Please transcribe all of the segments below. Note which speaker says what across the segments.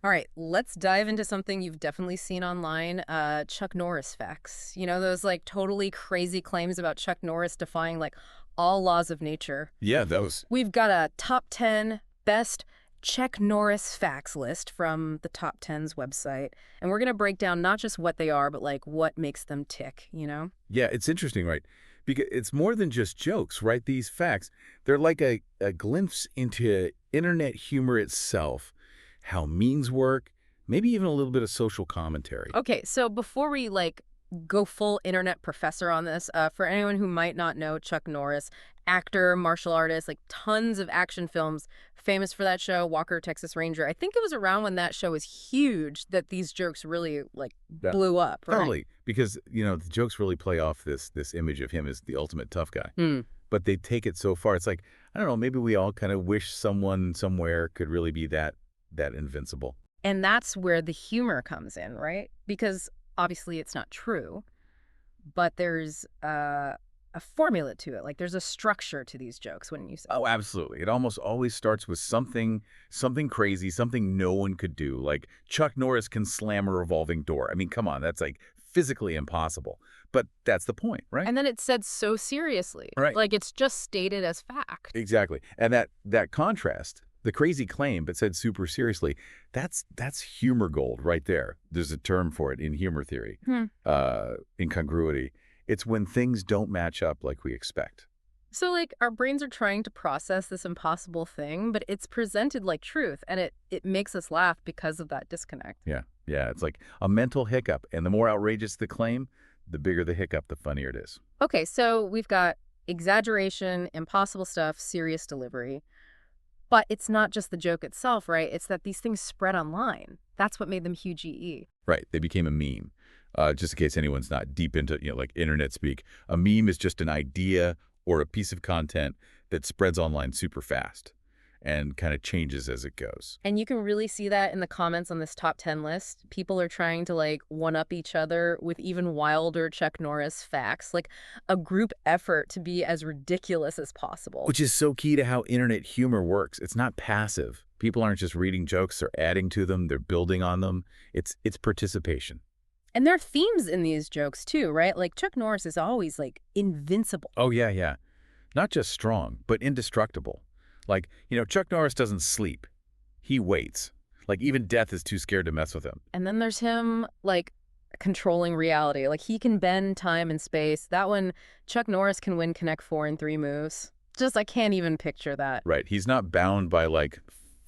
Speaker 1: All right, let's dive into something you've definitely seen online, Chuck Norris facts. You know, those like totally crazy claims about Chuck Norris defying like all laws of nature.
Speaker 2: Yeah, those.
Speaker 1: We've got a top 10 best Chuck Norris facts list from the Top 10's website. And we're going to break down not just what they are, but like what makes them tick, you know?
Speaker 2: Yeah, it's interesting, right? Because it's more than just jokes, right? These facts, they're like a glimpse into internet humor itself, how memes work, maybe even a little bit of social commentary.
Speaker 1: Okay, so before we like go full internet professor on this, for anyone who might not know Chuck Norris, actor, martial artist, like tons of action films, famous for that show, Walker, Texas Ranger. I think it was around when that show was huge that these jokes really like
Speaker 2: Yeah,
Speaker 1: blew up, right?
Speaker 2: totally. Because, the jokes really play off this image of him as the ultimate tough guy.
Speaker 1: Hmm.
Speaker 2: But they take it so far. It's like, I don't know, maybe we all kind of wish someone somewhere could really be that invincible.
Speaker 1: And that's where the humor comes in, right? Because obviously it's not true, but there's a formula to it. Like there's a structure to these jokes, wouldn't you say?
Speaker 2: Oh, absolutely. It almost always starts with something crazy, something no one could do. Like Chuck Norris can slam a revolving door. I mean, come on, that's like physically impossible. But that's the point, right?
Speaker 1: And then it's said so seriously.
Speaker 2: Right.
Speaker 1: Like it's just stated as fact.
Speaker 2: Exactly. And that contrast, the crazy claim but said super seriously, that's humor gold right there. There's a term for it in humor theory.
Speaker 1: Hmm.
Speaker 2: Incongruity. It's when things don't match up like we expect.
Speaker 1: So like our brains are trying to process this impossible thing, but it's presented like truth and it makes us laugh because of that disconnect.
Speaker 2: Yeah. Yeah, it's like a mental hiccup, and the more outrageous the claim, the bigger the hiccup, the funnier it is.
Speaker 1: Okay, so we've got exaggeration, impossible stuff, serious delivery. But it's not just the joke itself, right? It's that these things spread online. That's what made them huge EE.
Speaker 2: Right. They became a meme. Just in case anyone's not deep into, like internet speak, a meme is just an idea or a piece of content that spreads online super fast and kind of changes as it goes.
Speaker 1: And you can really see that in the comments on this top 10 list. People are trying to like one up each other with even wilder Chuck Norris facts, like a group effort to be as ridiculous as possible.
Speaker 2: Which is so key to how internet humor works. It's not passive. People aren't just reading jokes or adding to them. They're building on them. It's participation.
Speaker 1: And there are themes in these jokes too, right? Like Chuck Norris is always like invincible.
Speaker 2: Oh, yeah, yeah. Not just strong, but indestructible. Like, Chuck Norris doesn't sleep. He waits. Like, even death is too scared to mess with him.
Speaker 1: And then there's him like controlling reality. Like he can bend time and space. That one, Chuck Norris can win Connect Four in 3 moves. Just I can't even picture that.
Speaker 2: Right. He's not bound by, like,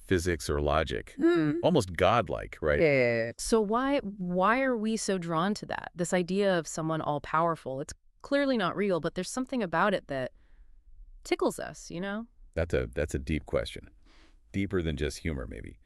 Speaker 2: physics or logic.
Speaker 1: Hmm.
Speaker 2: Almost godlike, right?
Speaker 1: Yeah. So why are we so drawn to that? This idea of someone all powerful. It's clearly not real, but there's something about it that tickles us, you know?
Speaker 2: That's a deep question. Deeper than just humor, maybe.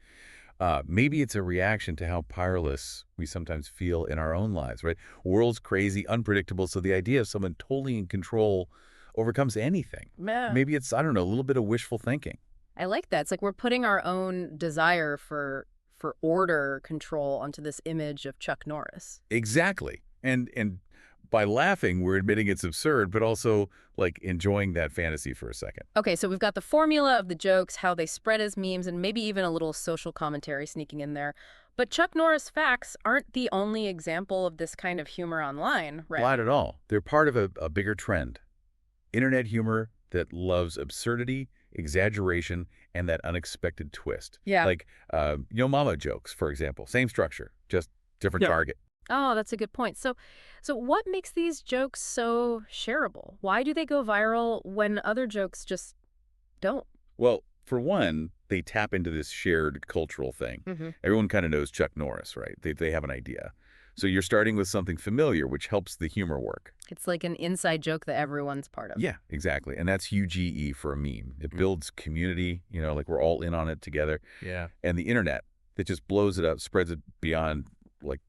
Speaker 2: Maybe it's a reaction to how powerless we sometimes feel in our own lives, right? World's crazy, unpredictable, so the idea of someone totally in control overcomes anything.
Speaker 1: Yeah.
Speaker 2: Maybe it's, I don't know, a little bit of wishful thinking.
Speaker 1: I like that. It's like we're putting our own desire for order control onto this image of Chuck Norris.
Speaker 2: Exactly. And by laughing, we're admitting it's absurd, but also, like, enjoying that fantasy for a second.
Speaker 1: Okay, so we've got the formula of the jokes, how they spread as memes, and maybe even a little social commentary sneaking in there. But Chuck Norris facts aren't the only example of this kind of humor online, right?
Speaker 2: Not at all. They're part of a bigger trend. Internet humor that loves absurdity, exaggeration, and that unexpected twist.
Speaker 1: Yeah.
Speaker 2: Like, Yo Mama jokes, for example. Same structure, just different
Speaker 1: Yeah.
Speaker 2: target.
Speaker 1: Oh, that's a good point. So what makes these jokes so shareable? Why do they go viral when other jokes just don't?
Speaker 2: Well, for one, they tap into this shared cultural thing.
Speaker 1: Hmm.
Speaker 2: Everyone kind of knows Chuck Norris, right? They have an idea. So you're starting with something familiar, which helps the humor work.
Speaker 1: It's like an inside joke that everyone's part of.
Speaker 2: Yeah, exactly. And that's huge EE for a meme. It builds community, like we're all in on it together.
Speaker 3: Yeah.
Speaker 2: And the internet that just blows it up, spreads it beyond, like,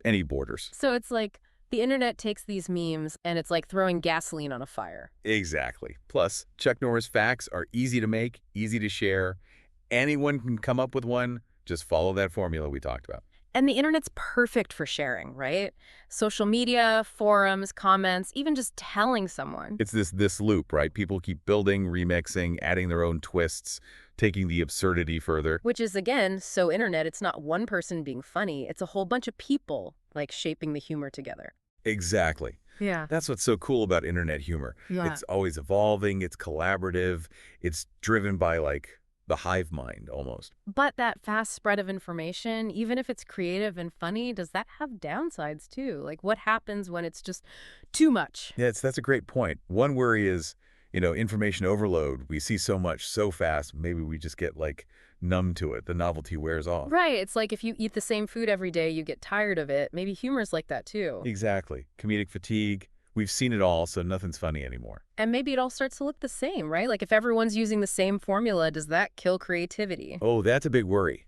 Speaker 2: any borders.
Speaker 1: So it's like the internet takes these memes and it's like throwing gasoline on a fire.
Speaker 2: Exactly. Plus, Chuck Norris facts are easy to make, easy to share. Anyone can come up with one. Just follow that formula we talked about.
Speaker 1: And the internet's perfect for sharing, right? Social media, forums, comments, even just telling someone.
Speaker 2: It's this loop, right? People keep building, remixing, adding their own twists, taking the absurdity further.
Speaker 1: Which is, again, so internet, it's not one person being funny. It's a whole bunch of people, like, shaping the humor together.
Speaker 2: Exactly.
Speaker 1: Yeah.
Speaker 2: That's what's so cool about internet humor.
Speaker 1: Yeah.
Speaker 2: It's always evolving, it's collaborative, it's driven by, like, the hive mind, almost.
Speaker 1: But that fast spread of information, even if it's creative and funny, does that have downsides too? Like, what happens when it's just too much?
Speaker 2: Yeah, that's a great point. One worry is, information overload. We see so much so fast, maybe we just get, like, numb to it. The novelty wears off.
Speaker 1: Right. It's like if you eat the same food every day, you get tired of it. Maybe humor's like that too.
Speaker 2: Exactly. Comedic fatigue. We've seen it all, so nothing's funny anymore.
Speaker 1: And maybe it all starts to look the same, right? Like if everyone's using the same formula, does that kill creativity?
Speaker 2: Oh, that's a big worry.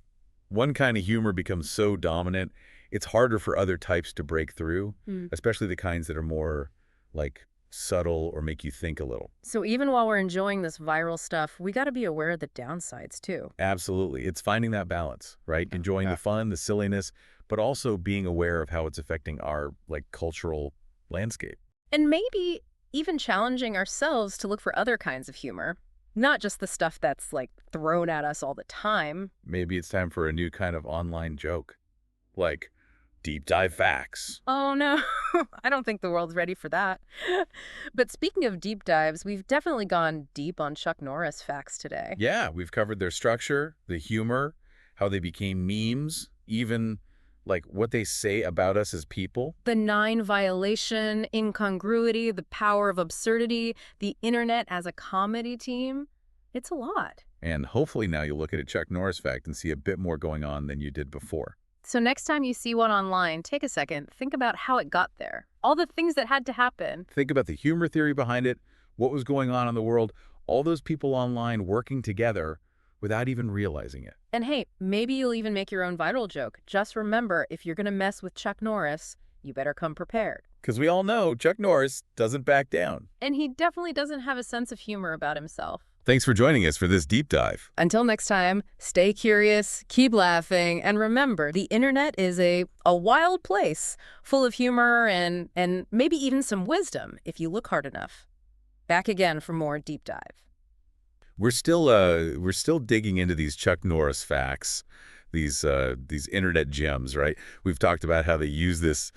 Speaker 2: One kind of humor becomes so dominant, it's harder for other types to break through,
Speaker 1: Hmm.
Speaker 2: especially the kinds that are more, like, subtle or make you think a little.
Speaker 1: So even while we're enjoying this viral stuff, we got to be aware of the downsides too.
Speaker 2: Absolutely. It's finding that balance, right? Enjoying the fun, the silliness, but also being aware of how it's affecting our, like, cultural landscape.
Speaker 1: And maybe even challenging ourselves to look for other kinds of humor, not just the stuff that's like thrown at us all the time.
Speaker 2: Maybe it's time for a new kind of online joke, like deep dive facts.
Speaker 1: Oh no, I don't think the world's ready for that. But speaking of deep dives, we've definitely gone deep on Chuck Norris facts today.
Speaker 2: Yeah, we've covered their structure, the humor, how they became memes, even like what they say about us as people.
Speaker 1: The nine violation, incongruity, the power of absurdity, the internet as a comedy team. It's a lot.
Speaker 2: And hopefully now you'll look at a Chuck Norris fact and see a bit more going on than you did before.
Speaker 1: So next time you see one online, take a second, think about how it got there. All the things that had to happen.
Speaker 2: Think about the humor theory behind it, what was going on in the world, all those people online working together without even realizing it.
Speaker 1: And hey, maybe you'll even make your own viral joke. Just remember, if you're going to mess with Chuck Norris, you better come prepared.
Speaker 2: Because we all know Chuck Norris doesn't back down.
Speaker 1: And he definitely doesn't have a sense of humor about himself.
Speaker 2: Thanks for joining us for this deep dive.
Speaker 1: Until next time, stay curious, keep laughing, and remember, the internet is a wild place, full of humor and maybe even some wisdom if you look hard enough. Back again for more deep dive.
Speaker 2: We're still digging into these Chuck Norris facts, these internet gems, right? We've talked about how they use this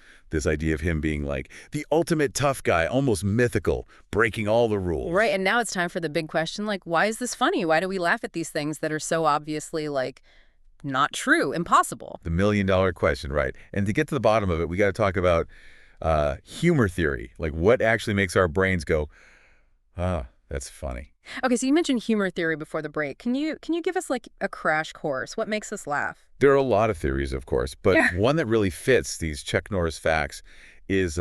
Speaker 2: idea of him being like the ultimate tough guy, almost mythical, breaking all the rules.
Speaker 1: Right, and now it's time for the big question, like, why is this funny? Why do we laugh at these things that are so obviously, like, not true, impossible?
Speaker 2: The million-dollar question, right? And to get to the bottom of it, we got to talk about humor theory, like what actually makes our brains go, ah, that's funny.
Speaker 1: Okay, so you mentioned humor theory before the break. Can you give us like a crash course? What makes us laugh?
Speaker 2: There are a lot of theories, of course, but
Speaker 1: Yeah.
Speaker 2: one that really fits these Chuck Norris facts is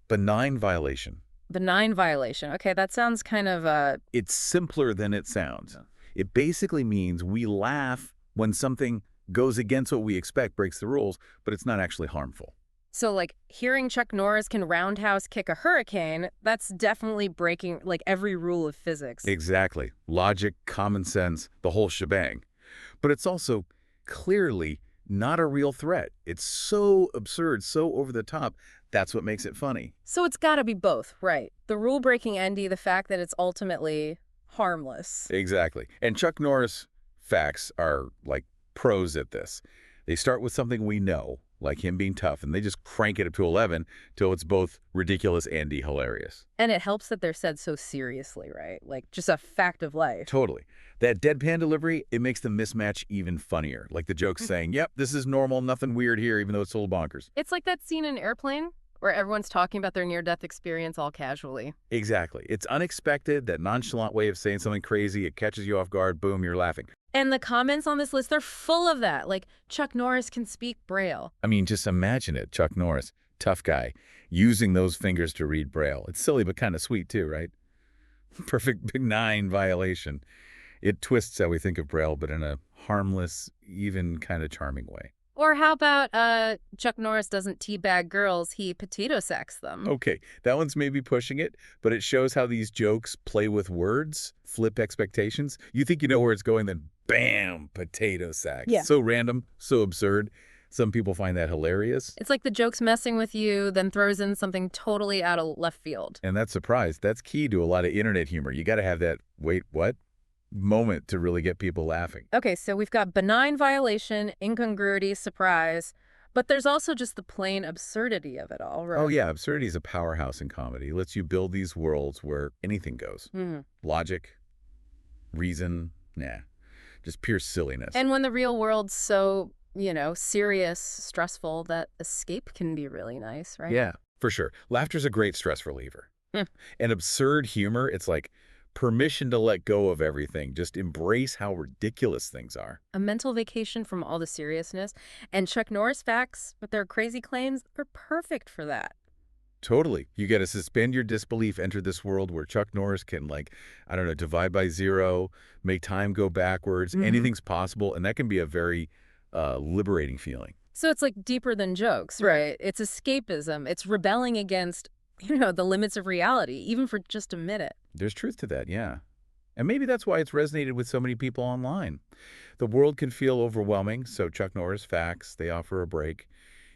Speaker 2: benign violation.
Speaker 1: Benign violation. Okay, that sounds kind of
Speaker 2: It's simpler than it sounds. It basically means we laugh when something goes against what we expect, breaks the rules, but it's not actually harmful.
Speaker 1: so like hearing Chuck Norris can roundhouse kick a hurricane, that's definitely breaking like every rule of physics.
Speaker 2: Exactly. Logic, common sense, the whole shebang. But it's also clearly not a real threat. It's so absurd, so over the top. That's what makes it funny.
Speaker 1: So it's got to be both, right? The rule-breaking Andy, the fact that it's ultimately harmless.
Speaker 2: Exactly. And Chuck Norris facts are like pros at this. They start with something we know, like him being tough, and they just crank it up to 11 till it's both ridiculous and hilarious.
Speaker 1: And it helps that they're said so seriously, right? Like just a fact of life.
Speaker 2: Totally. That deadpan delivery, it makes the mismatch even funnier. Like the joke saying, yep, this is normal, nothing weird here, even though it's a little bonkers.
Speaker 1: It's like that scene in Airplane where everyone's talking about their near-death experience all casually.
Speaker 2: Exactly. It's unexpected, that nonchalant way of saying something crazy. It catches you off guard. Boom, you're laughing.
Speaker 1: And the comments on this list, they're full of that. Like, Chuck Norris can speak Braille.
Speaker 2: I mean, just imagine it. Chuck Norris, tough guy, using those fingers to read Braille. It's silly, but kind of sweet too, right? Perfect benign violation. It twists how we think of Braille, but in a harmless, even kind of charming way.
Speaker 1: Or how about Chuck Norris doesn't teabag girls, he potato sacks them.
Speaker 2: Okay, that one's maybe pushing it, but it shows how these jokes play with words, flip expectations. You think you know where it's going, then bam, potato sack.
Speaker 1: Yeah.
Speaker 2: So random, so absurd. Some people find that hilarious.
Speaker 1: It's like the joke's messing with you, then throws in something totally out of left field.
Speaker 2: And that surprise, that's key to a lot of internet humor. You got to have that, wait, what? Moment to really get people laughing.
Speaker 1: Okay, so we've got benign violation, incongruity, surprise, but there's also just the plain absurdity of it all,
Speaker 2: Oh
Speaker 1: right?
Speaker 2: yeah, absurdity is a powerhouse in comedy. It lets you build these worlds where anything goes.
Speaker 1: Mhm.
Speaker 2: Logic, reason, nah. Just pure silliness.
Speaker 1: And when the real world's so, serious, stressful, that escape can be really nice, right?
Speaker 2: Yeah, for sure. Laughter's a great stress reliever.
Speaker 1: Hmm.
Speaker 2: And absurd humor, it's like permission to let go of everything. Just embrace how ridiculous things are.
Speaker 1: A mental vacation from all the seriousness. And Chuck Norris facts, with their crazy claims, are perfect for that.
Speaker 2: Totally. You got to suspend your disbelief, enter this world where Chuck Norris can, like, I don't know, divide by zero, make time go backwards.
Speaker 1: Mhm.
Speaker 2: Anything's possible. And that can be a very liberating feeling.
Speaker 1: So it's like deeper than jokes, right? It's escapism. It's rebelling against, the limits of reality, even for just a minute.
Speaker 2: There's truth to that, yeah. And maybe that's why it's resonated with so many people online. The world can feel overwhelming, so Chuck Norris facts, they offer a break.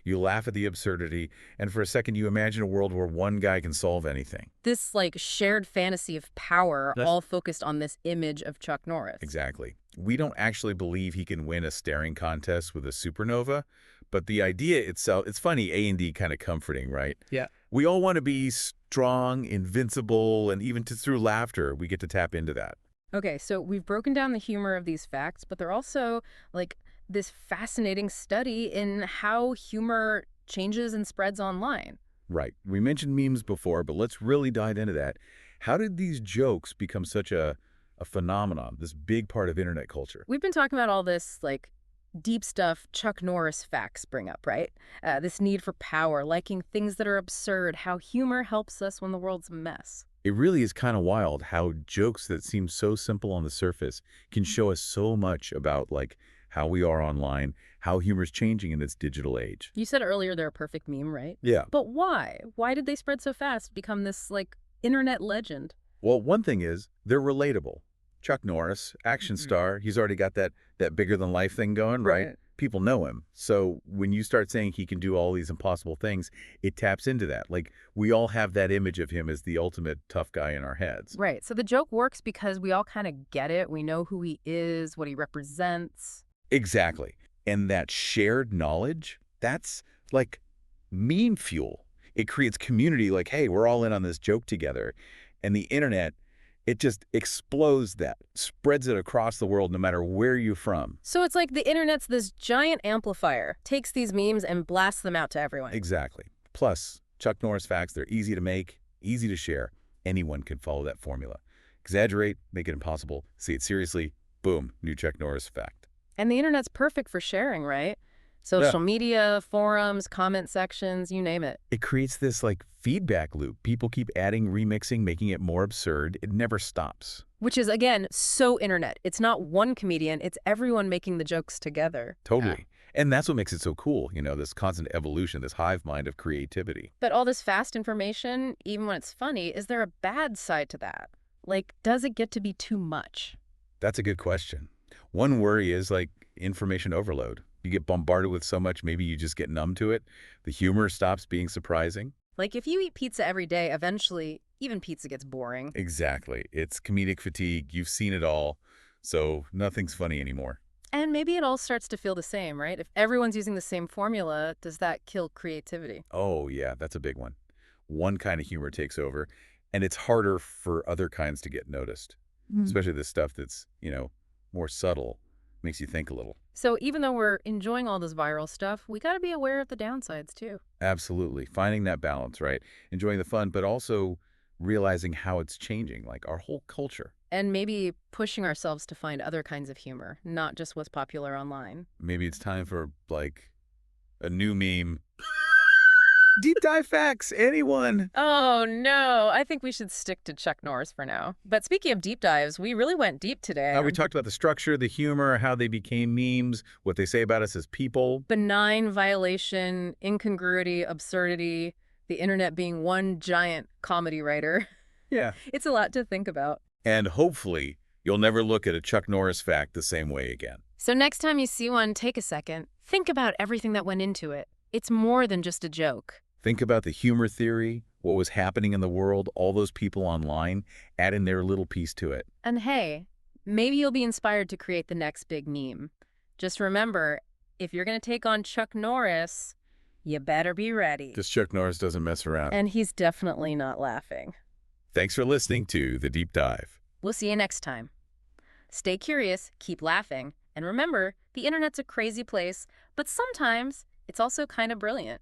Speaker 2: You laugh at the absurdity, and for a second you imagine a world where one guy can solve anything.
Speaker 1: This like shared fantasy of power,
Speaker 2: That's
Speaker 1: all focused on this image of Chuck Norris.
Speaker 2: exactly. We don't actually believe he can win a staring contest with a supernova, but the idea itself, it's funny, A&D kind of comforting, right?
Speaker 1: Yeah.
Speaker 2: We all want to be strong, invincible, and even through laughter, we get to tap into that.
Speaker 1: Okay, so we've broken down the humor of these facts, but they're also like this fascinating study in how humor changes and spreads online.
Speaker 2: Right. We mentioned memes before, but let's really dive into that. How did these jokes become such a phenomenon, this big part of internet culture?
Speaker 1: We've been talking about all this like deep stuff Chuck Norris facts bring up, right? This need for power, liking things that are absurd, how humor helps us when the world's a mess.
Speaker 2: It really is kind of wild how jokes that seem so simple on the surface can show us so much about, like, how we are online, how humor's changing in this digital age.
Speaker 1: You said earlier they're a perfect meme, right?
Speaker 2: Yeah.
Speaker 1: But why? Why did they spread so fast, become this like internet legend?
Speaker 2: Well, one thing is they're relatable. Chuck Norris, action star, he's already got that bigger than life thing going, right?
Speaker 1: Right.
Speaker 2: People know him. So when you start saying he can do all these impossible things, it taps into that. Like, we all have that image of him as the ultimate tough guy in our heads.
Speaker 1: Right. So the joke works because we all kind of get it. We know who he is, what he represents.
Speaker 2: Exactly. And that shared knowledge, that's like meme fuel. It creates community, like, hey, we're all in on this joke together. And the internet, it just explodes that, spreads it across the world no matter where you're from.
Speaker 1: So it's like the internet's this giant amplifier, takes these memes and blasts them out to everyone.
Speaker 2: Exactly. Plus, Chuck Norris facts, they're easy to make, easy to share. Anyone can follow that formula. Exaggerate, make it impossible, see it seriously, boom, new Chuck Norris fact.
Speaker 1: And the internet's perfect for sharing, right? Social media, forums, comment sections, you name it.
Speaker 2: It creates this, like, feedback loop. People keep adding, remixing, making it more absurd. It never stops.
Speaker 1: Which is, again, so internet. It's not one comedian, it's everyone making the jokes together.
Speaker 2: Totally. And that's what makes it so cool, this constant evolution, this hive mind of creativity.
Speaker 1: But all this fast information, even when it's funny, is there a bad side to that? Like, does it get to be too much?
Speaker 2: That's a good question. One worry is, like, information overload. You get bombarded with so much, maybe you just get numb to it. The humor stops being surprising.
Speaker 1: Like, if you eat pizza every day, eventually, even pizza gets boring.
Speaker 2: Exactly. It's comedic fatigue. You've seen it all. So nothing's funny anymore.
Speaker 1: And maybe it all starts to feel the same, right? If everyone's using the same formula, does that kill creativity?
Speaker 2: Oh, yeah, that's a big one. One kind of humor takes over, and it's harder for other kinds to get noticed, especially the stuff that's, more subtle, makes you think a little.
Speaker 1: So even though we're enjoying all this viral stuff, we got to be aware of the downsides, too.
Speaker 2: Absolutely. Finding that balance, right? Enjoying the fun, but also realizing how it's changing, like our whole culture.
Speaker 1: And maybe pushing ourselves to find other kinds of humor, not just what's popular online.
Speaker 2: Maybe it's time for, like, a new meme. Deep dive facts, anyone?
Speaker 1: Oh, no. I think we should stick to Chuck Norris for now. But speaking of deep dives, we really went deep today.
Speaker 2: We talked about the structure, the humor, how they became memes, what they say about us as people.
Speaker 1: Benign violation, incongruity, absurdity, the internet being one giant comedy writer.
Speaker 2: Yeah.
Speaker 1: It's a lot to think about.
Speaker 2: And hopefully, you'll never look at a Chuck Norris fact the same way again.
Speaker 1: So next time you see one, take a second. Think about everything that went into it. It's more than just a joke.
Speaker 2: Think about the humor theory, what was happening in the world, all those people online adding their little piece to it.
Speaker 1: And hey, maybe you'll be inspired to create the next big meme. Just remember, if you're going to take on Chuck Norris, you better be ready.
Speaker 2: Because Chuck Norris doesn't mess around.
Speaker 1: And he's definitely not laughing.
Speaker 2: Thanks for listening to The Deep Dive.
Speaker 1: We'll see you next time. Stay curious, keep laughing, and remember, the internet's a crazy place, but sometimes it's also kind of brilliant.